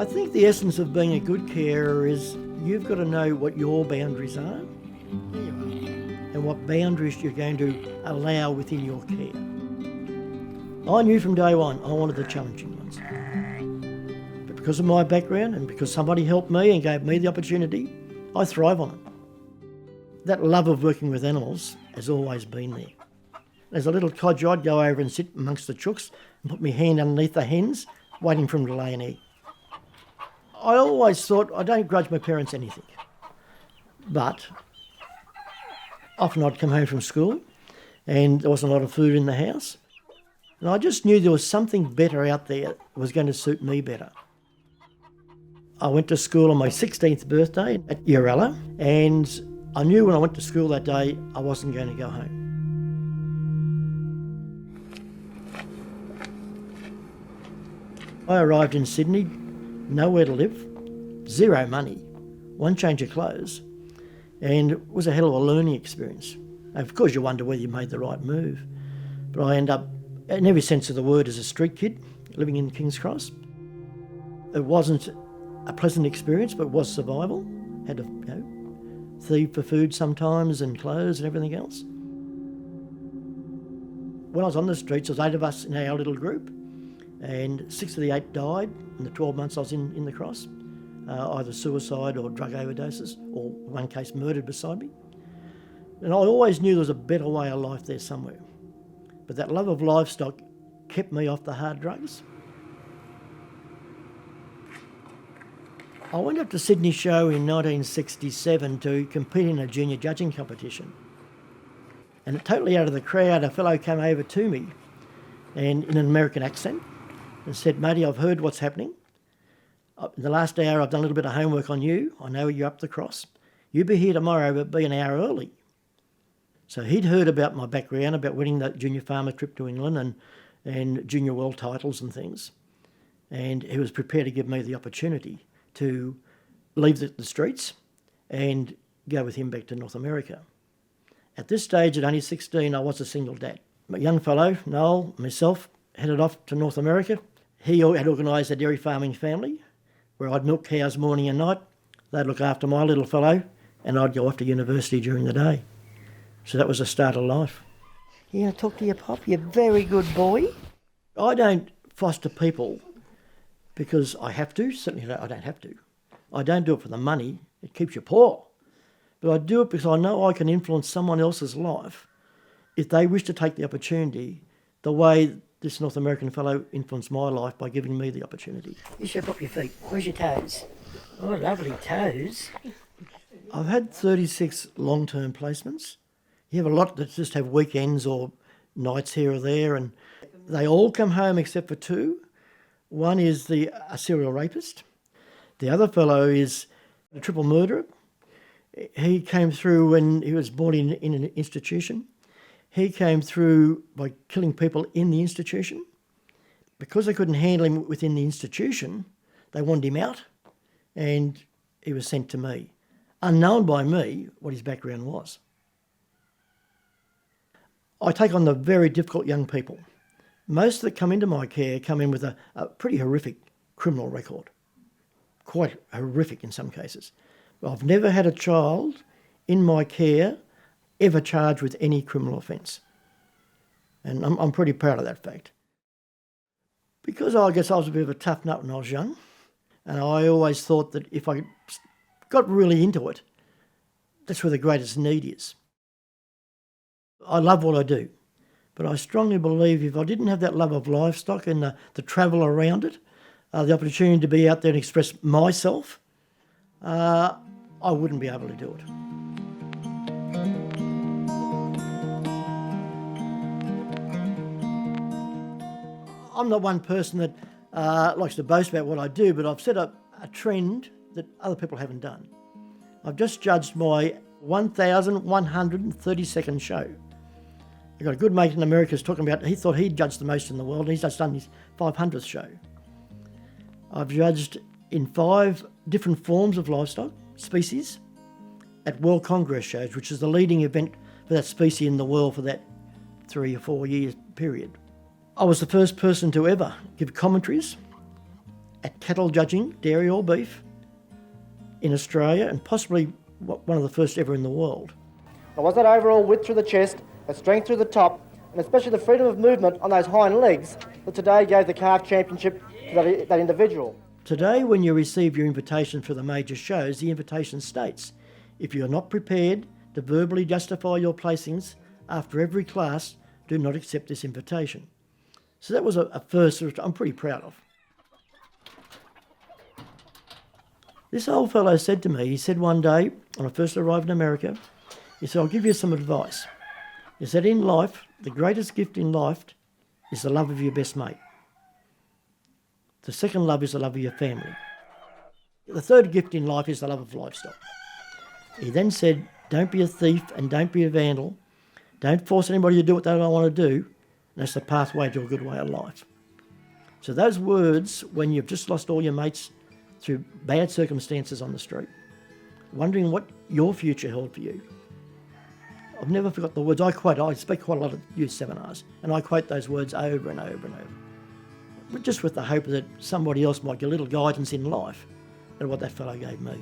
I think the essence of being a good carer is you've got to know what your boundaries are and what boundaries you're going to allow within your care. I knew from day one I wanted the challenging ones. But because of my background and because somebody helped me and gave me the opportunity, I thrive on it. That love of working with animals has always been there. As a little codger, I'd go over and sit amongst the chooks and put my hand underneath the hens, waiting for them to lay an egg. I always thought I don't grudge my parents anything, but often I'd come home from school and there wasn't a lot of food in the house, and I just knew there was something better out there that was going to suit me better. I went to school on my 16th birthday at Uralla, and I knew when I went to school that day I wasn't going to go home. I arrived in Sydney, nowhere to live, zero money, one change of clothes, and it was a hell of a learning experience. Of course you wonder whether you made the right move, but I end up, in every sense of the word, as a street kid living in King's Cross. It wasn't a pleasant experience, but it was survival. Had to thieve for food sometimes and clothes and everything else. When I was on the streets, there was 8 of us in our little group, and 6 of the 8 died in the 12 months I was in the cross, either suicide or drug overdoses, or one case murdered beside me. And I always knew there was a better way of life there somewhere. But that love of livestock kept me off the hard drugs. I went up to Sydney Show in 1967 to compete in a junior judging competition. And totally out of the crowd, a fellow came over to me and in an American accent and said, "Matey, I've heard what's happening. In the last hour I've done a little bit of homework on you. I know you're up the cross. You be here tomorrow, but be an hour early." So he'd heard about my background, about winning that junior farmer trip to England and junior world titles and things. And he was prepared to give me the opportunity to leave the streets and go with him back to North America. At this stage, at only 16, I was a single dad. A young fellow, Noel, myself, headed off to North America. He had organised a dairy farming family where I'd milk cows morning and night. They'd look after my little fellow and I'd go off to university during the day. So that was the start of life. You going to talk to your pop? You're a very good boy. I don't foster people because I have to. Certainly I don't have to. I don't do it for the money. It keeps you poor. But I do it because I know I can influence someone else's life if they wish to take the opportunity the way this North American fellow influenced my life by giving me the opportunity. You should pop your feet. Where's your toes? Oh, lovely toes. I've had 36 long-term placements. You have a lot that just have weekends or nights here or there, and they all come home except for 2. One is a serial rapist. The other fellow is a triple murderer. He came through when he was born in an institution. He came through by killing people in the institution. Because they couldn't handle him within the institution, they wanted him out, and he was sent to me, unknown by me what his background was. I take on the very difficult young people. Most that come into my care come in with a pretty horrific criminal record, quite horrific in some cases. I've never had a child in my care ever charged with any criminal offence. And I'm pretty proud of that fact. Because I guess I was a bit of a tough nut when I was young, and I always thought that if I got really into it, that's where the greatest need is. I love what I do, but I strongly believe if I didn't have that love of livestock and the travel around it, the opportunity to be out there and express myself, I wouldn't be able to do it. I'm not one person that likes to boast about what I do, but I've set up a trend that other people haven't done. I've just judged my 1,132nd show. I've got a good mate in America who's talking about, he thought he'd judged the most in the world, and he's just done his 500th show. I've judged in 5 different forms of livestock, species, at World Congress shows, which is the leading event for that species in the world for that 3 or 4 year period. I was the first person to ever give commentaries at cattle judging, dairy or beef, in Australia, and possibly one of the first ever in the world. It was that overall width through the chest, the strength through the top, and especially the freedom of movement on those hind legs that today gave the calf championship to that individual. Today, when you receive your invitation for the major shows, the invitation states, if you are not prepared to verbally justify your placings after every class, do not accept this invitation. So that was a first which I'm pretty proud of. This old fellow said to me, he said one day, when I first arrived in America, he said, I'll give you some advice. He said, in life, the greatest gift in life is the love of your best mate. The second love is the love of your family. The third gift in life is the love of livestock. He then said, don't be a thief and don't be a vandal. Don't force anybody to do what they don't want to do. And that's the pathway to a good way of life. So those words, when you've just lost all your mates through bad circumstances on the street, wondering what your future held for you, I've never forgot the words. I speak quite a lot at youth seminars, and I quote those words over and over and over. But just with the hope that somebody else might get a little guidance in life, and what that fellow gave me.